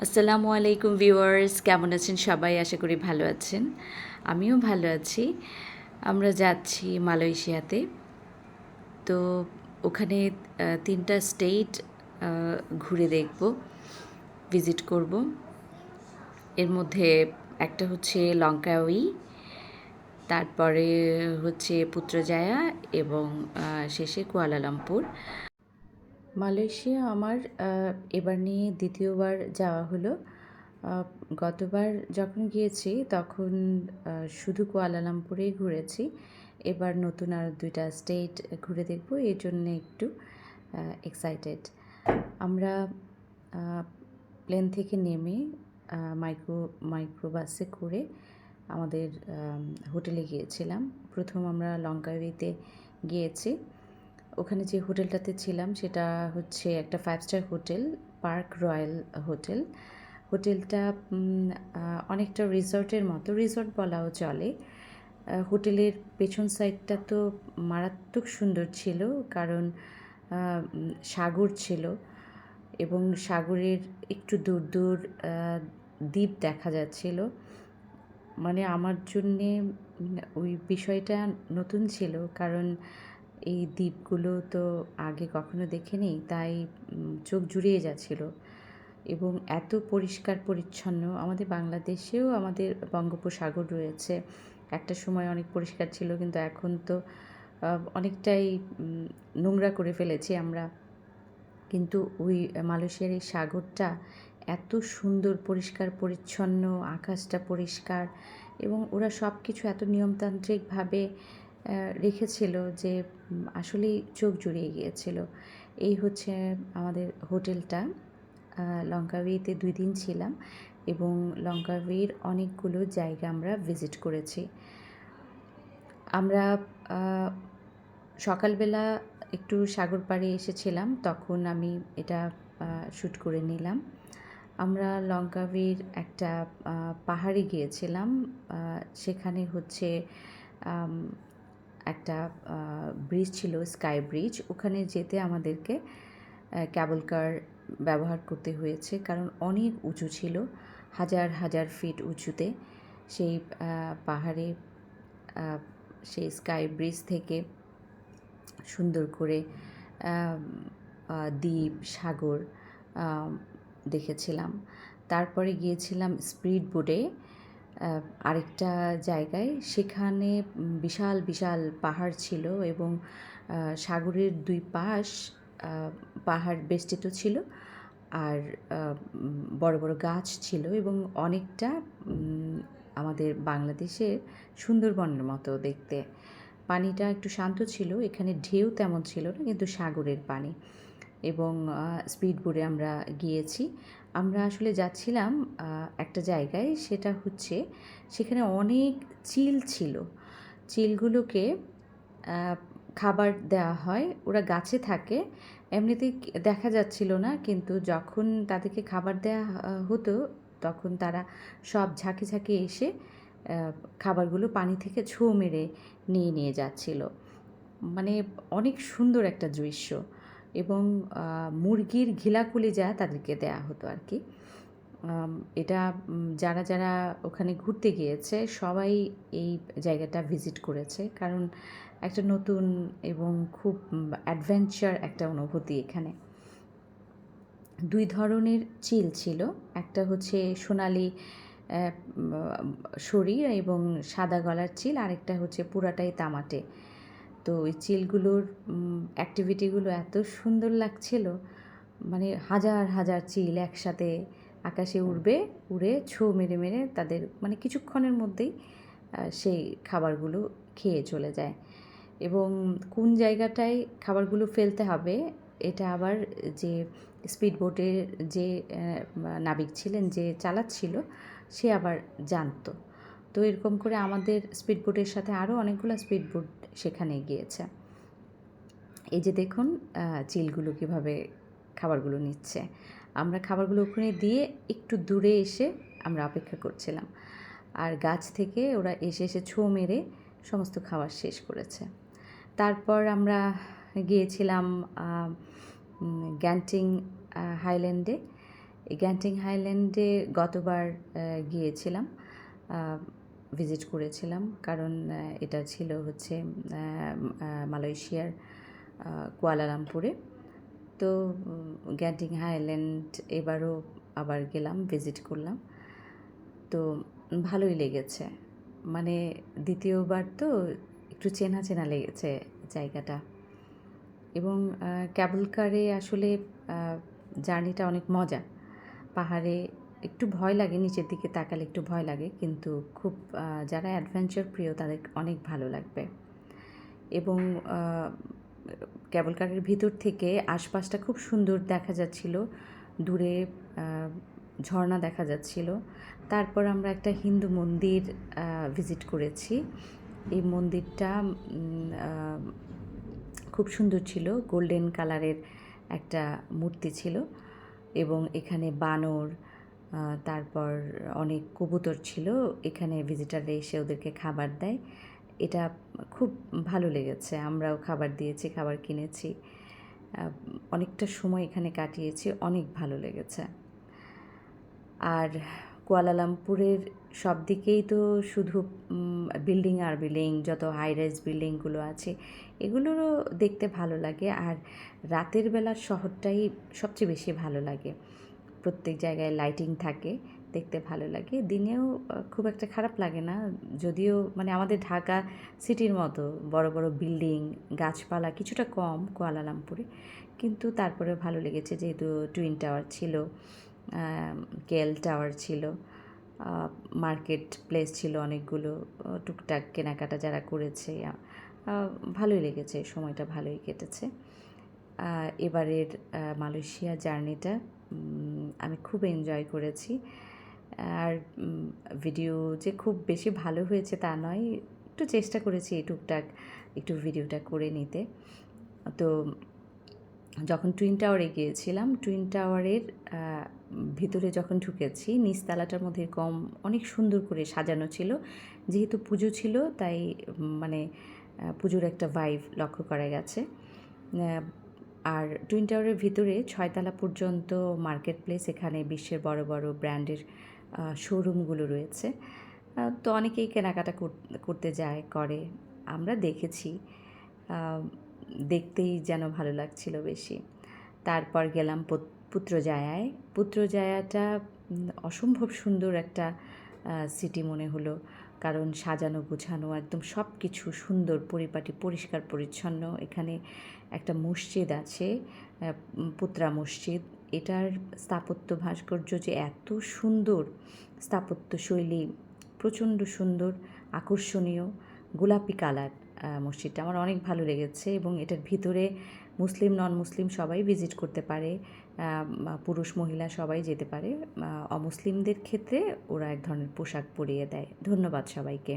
আসসালামু আলাইকুম ভিউয়ার্স, কেমন আছেন সবাই? আশা করি ভালো আছেন। আমিও ভালো আছি। আমরা যাচ্ছি মালয়েশিয়াতে। তো ওখানে ৩টা স্টেট আ ঘুরে দেখব, ভিজিট করব। এর মধ্যে একটা হচ্ছে লঙ্কাউই, তারপরে হচ্ছে পুত্রজায়া এবং শেষে কুয়ালালামপুর। মালয়েশিয়া আমার এবার নিয়ে দ্বিতীয়বার যাওয়া হলো। আ গতবার যখন গিয়েছি তখন শুধু কুয়ালালামপুরেই ঘুরেছি। এবার নতুন আরও ২টা স্টেট ঘুরে দেখব। এজন্যে একটু এক্সাইটেড। আমরা আ প্লেন থেকে নেমে মাইক্রোবাসে করে আমাদের হোটেলে গিয়েছিলাম। প্রথম আমরা লঙ্কাউইতে গিয়েছি। ওখানে যে হোটেলটাতে ছিলাম সেটা হচ্ছে একটা 5 star hotel, park royal hotel. হোটেলটা অনেকটা রিসর্টের মতো, রিসর্ট বলাও চলে। হোটেলের পেছন সাইডটা তো মারাত্মক সুন্দর ছিল, কারণ সাগর ছিল এবং সাগরের একটু দূর দূর দ্বীপ দেখা যাচ্ছিল। মানে আমার জন্যে ওই বিষয়টা নতুন ছিল, কারণ এই দ্বীপগুলো তো আগে কখনো দেখিনি, তাই চোখ জুড়িয়ে যাচ্ছিল এবং এত পরিষ্কার পরিচ্ছন্ন। আমাদের বাংলাদেশেও আমাদের বঙ্গোপসাগর রয়েছে, একটা সময় অনেক পরিষ্কার ছিল, কিন্তু এখন তো অনেকটাই নোংরা করে ফেলেছি আমরা। কিন্তু ওই মালয়েশিয়ার এই সাগরটা এত সুন্দর, পরিষ্কার পরিচ্ছন্ন, আকাশটা পরিষ্কার এবং ওরা সব কিছু এত নিয়মতান্ত্রিকভাবে রেখেছিল যে আসলেই চোখ জুড়িয়ে গিয়েছিল। এই হচ্ছে আমাদের হোটেলটা। লঙ্কাউইতে ২ দিন ছিলাম এবং লঙ্কাউইর অনেকগুলো জায়গা আমরা ভিজিট করেছি। আমরা সকালবেলা একটু সাগর পাড়ে এসেছিলাম, তখন আমি এটা শ্যুট করে নিলাম। আমরা লঙ্কাউইর একটা পাহাড়ে গিয়েছিলাম। সেখানে হচ্ছে একটা ব্রিজ ছিল, স্কাই ব্রিজ। ওখানে যেতে আমাদেরকে ক্যাবল কার ব্যবহার করতে হয়েছে, কারণ অনেক উঁচু ছিল, হাজার হাজার ফিট উঁচুতে। সেই পাহাড়ে সেই স্কাই ব্রিজ থেকে সুন্দর করে দ্বীপ, সাগর দেখেছিলাম। তারপরে গিয়েছিলাম স্পিড বোটে আরেকটা জায়গায়। সেখানে বিশাল বিশাল পাহাড় ছিল এবং সাগরের ২ পাশ পাহাড় বেষ্টিত ছিল, আর বড় বড় গাছ ছিল এবং অনেকটা আমাদের বাংলাদেশের সুন্দরবনের মতো দেখতে। পানিটা একটু শান্ত ছিল, এখানে ঢেউ তেমন ছিল না, কিন্তু সাগরের পানি। এবং স্পিড বোটে আমরা গিয়েছি। আমরা আসলে যাচ্ছিলাম একটা জায়গায়, সেটা হচ্ছে সেখানে অনেক চিল ছিল। চিলগুলোকে খাবার দেওয়া হয়, ওরা গাছে থাকে, এমনিতেই দেখা যাচ্ছিল না, কিন্তু যখন তাদেরকে খাবার দেওয়া হতো তখন তারা সব ঝাঁকে ঝাঁকে এসে খাবারগুলো পানি থেকে ছোঁ মেরে নিয়ে নিয়ে যাচ্ছিল। মানে অনেক সুন্দর একটা দৃশ্য। এবং মুরগির ঘিলা কলিজা তাদেরকে দেয়া হতো আর কি। এটা যারা যারা ওখানে ঘুরতে গিয়েছে সবাই এই জায়গাটা ভিজিট করেছে, কারণ একটা নতুন এবং খুব অ্যাডভেঞ্চার একটা অনুভূতি এখানে। ২ ধরনের চিল ছিল, একটা হচ্ছে সোনালি শরীর এবং সাদা গলার চিল, আরেকটা হচ্ছে পুরাটাই তামাটে। তো ওই চিলগুলোর অ্যাক্টিভিটিগুলো এত সুন্দর লাগছিল, মানে হাজার হাজার চিল একসাথে আকাশে উড়বে, উড়ে ছোঁ মেরে মেরে তাদের মানে কিছুক্ষণের মধ্যেই সেই খাবারগুলো খেয়ে চলে যায়। এবং কোন জায়গাটায় খাবারগুলো ফেলতে হবে এটা আবার যে স্পিড বোটের যে নাবিক ছিলেন, যে চালাচ্ছিল, সে আবার জানতো। তো এরকম করে আমাদের স্পিড বোটের সাথে আরও অনেকগুলো স্পিড বোট সেখানে গিয়েছে। এই যে দেখুন চিলগুলো কীভাবে খাবারগুলো নিচ্ছে। আমরা খাবারগুলো ওখানে দিয়ে একটু দূরে এসে আমরা অপেক্ষা করছিলাম, আর গাছ থেকে ওরা এসে এসে ছোঁ মেরে সমস্ত খাবার শেষ করেছে। তারপর আমরা গিয়েছিলাম গ্যান্টিং হাইল্যান্ডে। এই গ্যান্টিং হাইল্যান্ডে গতবার গিয়েছিলাম, ভিজিট করেছিলাম, কারণ এটা ছিল হচ্ছে মালয়েশিয়ার কুয়ালালামপুরে। তো গ্যান্টিং হাইল্যান্ড এবারও আবার গেলাম, ভিজিট করলাম। তো ভালোই লেগেছে, মানে দ্বিতীয়বার তো একটু চেনা চেনা লেগেছে জায়গাটা। এবং ক্যাবল কারে আসলে জার্নিটা অনেক মজা। পাহাড়ে একটু ভয় লাগে, নিচের দিকে তাকালে একটু ভয় লাগে, কিন্তু খুব যারা অ্যাডভেঞ্চার প্রিয় তাদের অনেক ভালো লাগবে। এবং ক্যাবল কারের ভিতর থেকে আশপাশটা খুব সুন্দর দেখা যাচ্ছিল, দূরে ঝর্ণা দেখা যাচ্ছিল। তারপর আমরা একটা হিন্দু মন্দির ভিজিট করেছি। এই মন্দিরটা খুব সুন্দর ছিল, গোল্ডেন কালারের একটা মূর্তি ছিল, এবং এখানে বানর, তারপর অনেক কবুতর ছিল। এখানে ভিজিটাররা এসে ওদেরকে খাবার দেয়, এটা খুব ভালো লেগেছে। আমরাও খাবার দিয়েছি, খাবার কিনেছি, অনেকটা সময় এখানে কাটিয়েছি, অনেক ভালো লেগেছে। আর কুয়ালালামপুরের সব দিকেই তো শুধু বিল্ডিং আর বিল্ডিং, যত হাই রাইজ বিল্ডিংগুলো আছে এগুলোরও দেখতে ভালো লাগে। আর রাতের বেলার শহরটাই সবচেয়ে বেশি ভালো লাগে, প্রত্যেক জায়গায় লাইটিং থাকে, দেখতে ভালো লাগে। দিনেও খুব একটা খারাপ লাগে না, যদিও মানে আমাদের ঢাকা সিটির মতো বড় বড় বিল্ডিং, গাছপালা কিছুটা কম কুয়ালালামপুরে, কিন্তু তারপরে ভালো লেগেছে, যেহেতু টুইন টাওয়ার ছিল, কেএল টাওয়ার ছিল, মার্কেট প্লেস ছিল অনেকগুলো, টুকটাক কেনাকাটা যারা করেছে, ভালোই লেগেছে, সময়টা ভালোই কেটেছে। এবারের মালয়েশিয়া জার্নিটা আমি খুব এনজয় করেছি। আর ভিডিও যে খুব বেশি ভালো হয়েছে তা নয়, একটু চেষ্টা করেছি টুকটাক একটু ভিডিওটা করে নিতে। তো যখন টুইন টাওয়ারে গিয়েছিলাম, টুইন টাওয়ারের ভিতরে যখন ঢুকেছি, নিচতলাটার মধ্যে এরকম অনেক সুন্দর করে সাজানো ছিল, যেহেতু পুজো ছিল তাই মানে পুজোর একটা ভাইব লক্ষ্য করা গেছে। আর টুইন টাওয়ারের ভিতরে 6 তলা পর্যন্ত মার্কেট প্লেস, এখানে বিশ্বের বড় বড় ব্র্যান্ডের শোরুমগুলো রয়েছে। তো অনেকেই কেনাকাটা করতে যায়, করে, আমরা দেখেছি, দেখতেই যেন ভালো লাগছিল বেশি। তারপর গেলাম পুত্রজায়ায়। পুত্রজায়াটা অসম্ভব সুন্দর একটা সিটি মনে হলো, কারণ সাজানো গোছানো একদম সব কিছু সুন্দর, পরিপাটি, পরিষ্কার পরিচ্ছন্ন। এখানে একটা মসজিদ আছে, পুত্রা মসজিদ। এটার স্থাপত্য ভাস্কর্য যে এত সুন্দর, স্থাপত্যশৈলী প্রচণ্ড সুন্দর, আকর্ষণীয়, গোলাপি কালার মসজিদটা আমার অনেক ভালো লেগেছে। এবং এটার ভিতরে মুসলিম নন মুসলিম সবাই ভিজিট করতে পারে, পুরুষ মহিলা সবাই যেতে পারে। অমুসলিমদের ক্ষেত্রে ওরা এক ধরনের পোশাক পরিয়ে দেয়। ধন্যবাদ সবাইকে।